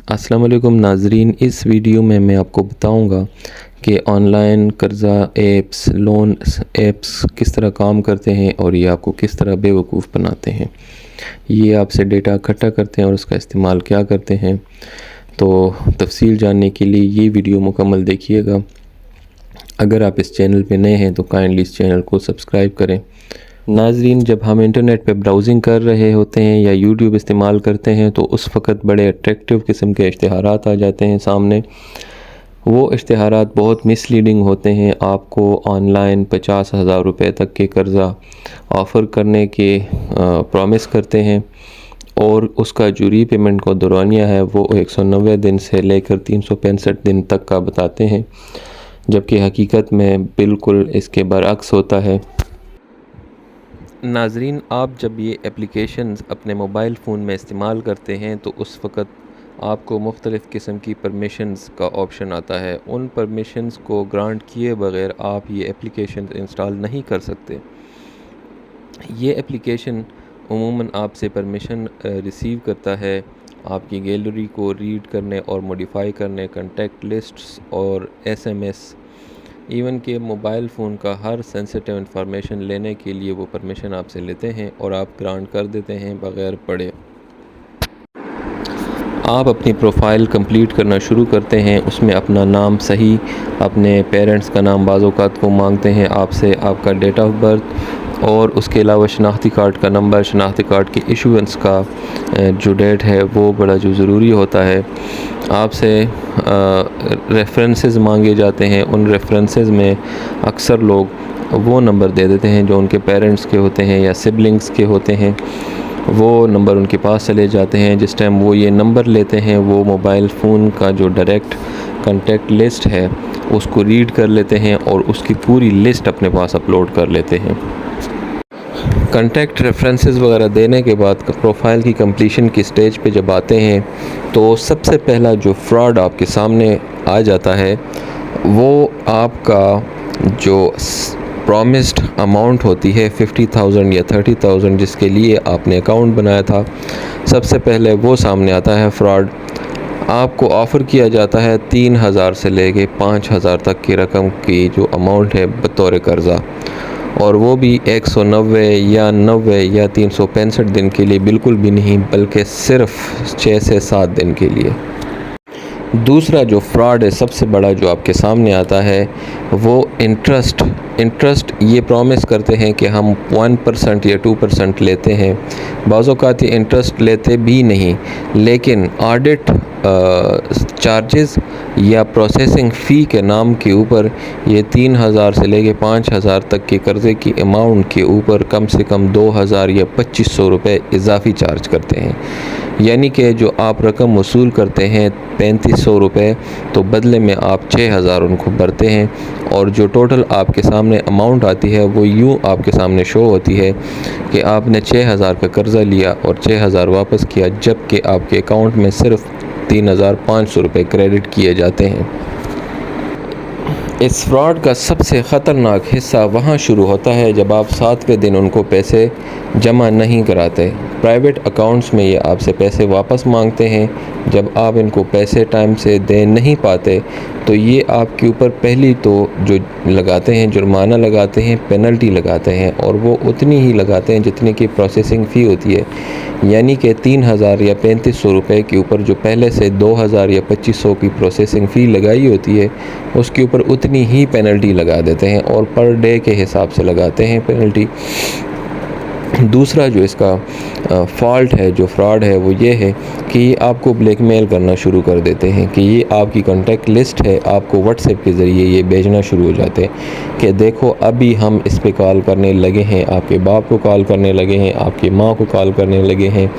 अस्सलाम वालेकुम नाज़रीन, इस वीडियो में मैं आपको बताऊंगा कि ऑनलाइन कर्ज़ा ऐप्स, लोन ऐप्स किस तरह काम करते हैं और ये आपको किस तरह बेवकूफ़ बनाते हैं। ये आपसे डेटा इकट्ठा करते हैं और उसका इस्तेमाल क्या करते हैं। तो तफसील जानने के लिए ये वीडियो मुकम्मल देखिएगा। अगर आप इस चैनल पे नए हैं तो काइंडली इस चैनल को सब्सक्राइब करें। नाज़रीन, जब हम इंटरनेट पे ब्राउज़िंग कर रहे होते हैं या यूट्यूब इस्तेमाल करते हैं तो उस वक़्त बड़े अट्रैक्टिव किस्म के इश्तिहारात आ जाते हैं सामने। वो इश्तिहारात बहुत मिसलीडिंग होते हैं, आपको ऑनलाइन 50,000 रुपये तक के कर्ज़ा ऑफ़र करने के प्रॉमिस करते हैं और उसका जो रीपेमेंट का दौरानिया है वो 190 दिन से लेकर 365 दिन तक का बताते हैं, जबकि हकीकत में बिल्कुल इसके बरअक्स होता है। नाज़रीन, आप जब ये एप्लीकेशंस अपने मोबाइल फ़ोन में इस्तेमाल करते हैं तो उस वक़्त आपको मुख्तलिफ़ किस्म की परमिशंस का ऑप्शन आता है। उन परमिशंस को ग्रांट किए बग़ैर आप ये एप्लीकेशन इंस्टॉल नहीं कर सकते। ये एप्लीकेशन उमूमन आपसे परमिशन रिसीव करता है आपकी गैलरी को रीड करने और मॉडिफाई करने, कॉन्टैक्ट लिस्ट्स और SMS, इवन के मोबाइल फ़ोन का हर सेंसिटिव इंफॉर्मेशन लेने के लिए वो परमिशन आपसे लेते हैं और आप ग्रांट कर देते हैं बग़ैर पढ़े। आप अपनी प्रोफाइल कंप्लीट करना शुरू करते हैं, उसमें अपना नाम सही, अपने पेरेंट्स का नाम बाज़ औक़ात वो मांगते हैं आपसे, आपका डेट ऑफ बर्थ और उसके अलावा शनाख्ती कार्ड का नंबर, शनाख्ती कार्ड की इशूएंस का जो डेट है वो बड़ा जो ज़रूरी होता है। आपसे रेफरेंसेस मांगे जाते हैं। उन रेफरेंसेस में अक्सर लोग वो नंबर दे देते हैं जो उनके पेरेंट्स के होते हैं या सिबलिंग्स के होते हैं। वो नंबर उनके पास चले जाते हैं। जिस टाइम वो ये नंबर लेते हैं वो मोबाइल फ़ोन का जो डायरेक्ट कॉन्टैक्ट लिस्ट है उसको रीड कर लेते हैं और उसकी पूरी लिस्ट अपने पास अपलोड कर लेते हैं। कॉन्टैक्ट रेफरेंसेस वगैरह देने के बाद प्रोफाइल की कंप्लीशन की स्टेज पे जब आते हैं तो सबसे पहला जो फ्रॉड आपके सामने आ जाता है वो आपका जो प्रॉमिस्ड अमाउंट होती है 50,000 या 30,000 जिसके लिए आपने अकाउंट बनाया था, सबसे पहले वो सामने आता है फ्रॉड। आपको ऑफ़र किया जाता है 3,000 से लेके 5,000 तक की रकम की जो अमाउंट है बतौर कर्ज़ा, और वो भी 190 या 90 या 365 दिन के लिए बिल्कुल भी नहीं, बल्कि सिर्फ़ 6 से 7 दिन के लिए। दूसरा जो फ्रॉड है सबसे बड़ा जो आपके सामने आता है वो इंटरेस्ट ये प्रॉमिस करते हैं कि हम 1% या 2% लेते हैं। बाज़ औक़ात ये इंटरेस्ट लेते भी नहीं, लेकिन ऑडिट चार्जेस या प्रोसेसिंग फ़ी के नाम के ऊपर ये 3,000 से लेके 5,000 तक के कर्ज़े की अमाउंट के ऊपर कम से कम 2,000 या 2,500 रुपये इजाफ़ी चार्ज करते हैं। यानी कि जो आप रकम वसूल करते हैं 3,500 रुपये, तो बदले में आप 6,000 उनको भरते हैं और जो टोटल आपके सामने अमाउंट आती है वो यूँ आपके सामने शो होती है कि आपने 6,000 का कर्ज़ा लिया और 6,000 वापस किया, जबकि आपके अकाउंट में सिर्फ़ 3,500 रुपये क्रेडिट किए जाते हैं। इस फ्रॉड का सबसे ख़तरनाक हिस्सा वहाँ शुरू होता है जब आप 7वें दिन उनको पैसे जमा नहीं कराते। प्राइवेट अकाउंट्स में ये आपसे पैसे वापस मांगते हैं। जब आप इनको पैसे टाइम से दे नहीं पाते तो ये आपके ऊपर पहली तो जो लगाते हैं जुर्माना लगाते हैं, पेनल्टी लगाते हैं, और वो उतनी ही लगाते हैं जितनी की प्रोसेसिंग फ़ी होती है। यानी कि 3,000 या 3,500 रुपये के ऊपर जो पहले से 2,000 या 2,500 की प्रोसेसिंग फ़ी लगाई होती है उसके ऊपर उतनी ही पेनल्टी लगा देते हैं और पर डे के हिसाब से लगाते हैं पेनल्टी। दूसरा जो इसका फॉल्ट है, जो फ्रॉड है, वो ये है कि ये आपको ब्लैकमेल करना शुरू कर देते हैं कि ये आपकी कॉन्टैक्ट लिस्ट है, आपको व्हाट्सएप के ज़रिए ये भेजना शुरू हो जाते हैं कि देखो अभी हम इस पे कॉल करने लगे हैं, आपके बाप को कॉल करने लगे हैं, आपकी माँ को कॉल करने लगे हैं,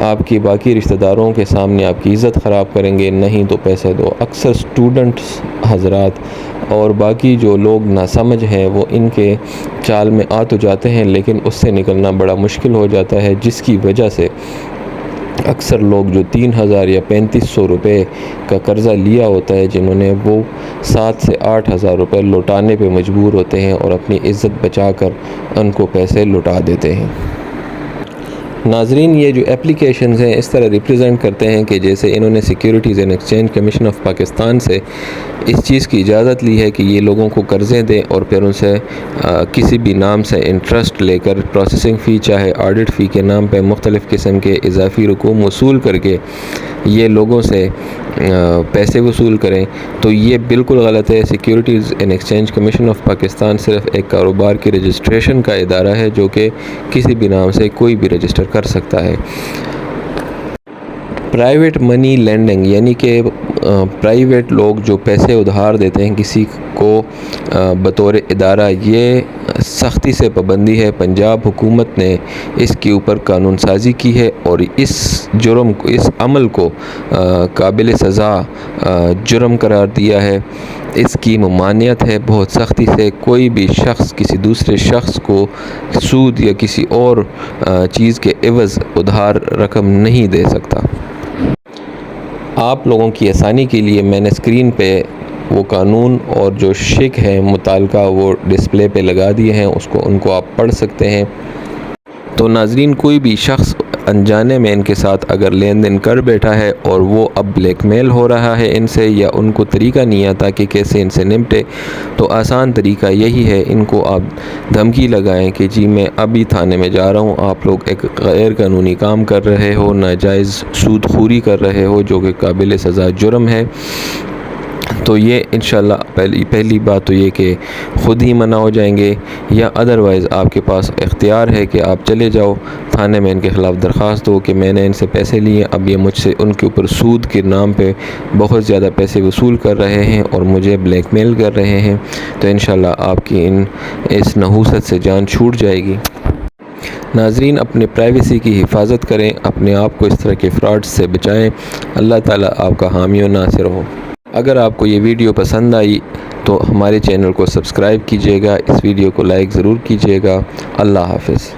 आपके बाकी रिश्तेदारों के सामने आपकी इज़्ज़त ख़राब करेंगे, नहीं तो पैसे दो। अक्सर स्टूडेंट्स हज़रात और बाकी जो लोग नासमझ हैं वो इनके चाल में आ तो जाते हैं, लेकिन उससे निकलना बड़ा मुश्किल हो जाता है, जिसकी वजह से अक्सर लोग जो 3,000 या 3,500 रुपये का कर्ज़ा लिया होता है जिन्होंने, वो 7 से 8,000 रुपये लौटाने पे मजबूर होते हैं और अपनी इज़्ज़त बचाकर उनको पैसे लौटा देते हैं। ناظرین، یہ جو اپلیکیشنز ہیں اس طرح ریپرزینٹ کرتے ہیں کہ جیسے انہوں نے securities and exchange commission of Pakistan سے اس چیز کی اجازت لی ہے کہ یہ لوگوں کو قرضے دیں اور پھر ان سے کسی بھی نام سے انٹرسٹ لے کر پروسیسنگ فی چاہے آڈٹ فی کے نام پہ مختلف قسم کے اضافی رقوم وصول کر کے یہ لوگوں سے پیسے وصول کریں، تو یہ بالکل غلط ہے۔ Securities and exchange commission of Pakistan صرف ایک کاروبار کی رجسٹریشن کا ادارہ ہے جو کہ کسی بھی نام سے کوئی بھی رجسٹر کر سکتا ہے۔ پرائیویٹ منی لینڈنگ یعنی کہ پرائیویٹ لوگ جو پیسے ادھار دیتے ہیں کسی کو بطور ادارہ، یہ سختی سے پابندی ہے۔ پنجاب حکومت نے اس کے اوپر قانون سازی کی ہے اور اس جرم کو، اس عمل کو قابل سزا جرم قرار دیا ہے۔ اس کی ممانعت ہے بہت سختی سے۔ کوئی بھی شخص کسی دوسرے شخص کو سود یا کسی اور چیز کے عوض ادھار رقم نہیں دے سکتا۔ آپ لوگوں کی آسانی کے لیے میں نے اسکرین پہ وہ قانون اور جو شک ہے متعلقہ وہ ڈسپلے پہ لگا دیے ہیں، ان کو آپ پڑھ سکتے ہیں۔ تو ناظرین، کوئی بھی شخص انجانے میں ان کے ساتھ اگر لین دین کر بیٹھا ہے اور وہ اب بلیک میل ہو رہا ہے ان سے، یا ان کو طریقہ نہیں آتا کہ کیسے ان سے نمٹے، تو آسان طریقہ یہی ہے، ان کو آپ دھمکی لگائیں کہ جی میں ابھی تھانے میں جا رہا ہوں، آپ لوگ ایک غیر قانونی کام کر رہے ہو، ناجائز سود خوری کر رہے ہو جو کہ قابل سزا جرم ہے۔ تو یہ انشاءاللہ پہلی بات تو یہ کہ خود ہی منع ہو جائیں گے، یا ادروائز آپ کے پاس اختیار ہے کہ آپ چلے جاؤ تھانے میں، ان کے خلاف درخواست دو کہ میں نے ان سے پیسے لیے، اب یہ مجھ سے ان کے اوپر سود کے نام پہ بہت زیادہ پیسے وصول کر رہے ہیں اور مجھے بلیک میل کر رہے ہیں۔ تو انشاءاللہ آپ کی اس نحوست سے جان چھوٹ جائے گی۔ ناظرین، اپنے پرائیویسی کی حفاظت کریں، اپنے آپ کو اس طرح کے فراڈ سے بچائیں۔ اللہ تعالیٰ آپ کا حامی و ناصر ہو۔ اگر آپ کو یہ ویڈیو پسند آئی تو ہمارے چینل کو سبسکرائب کیجیے گا، اس ویڈیو کو لائک ضرور کیجیے گا۔ اللہ حافظ۔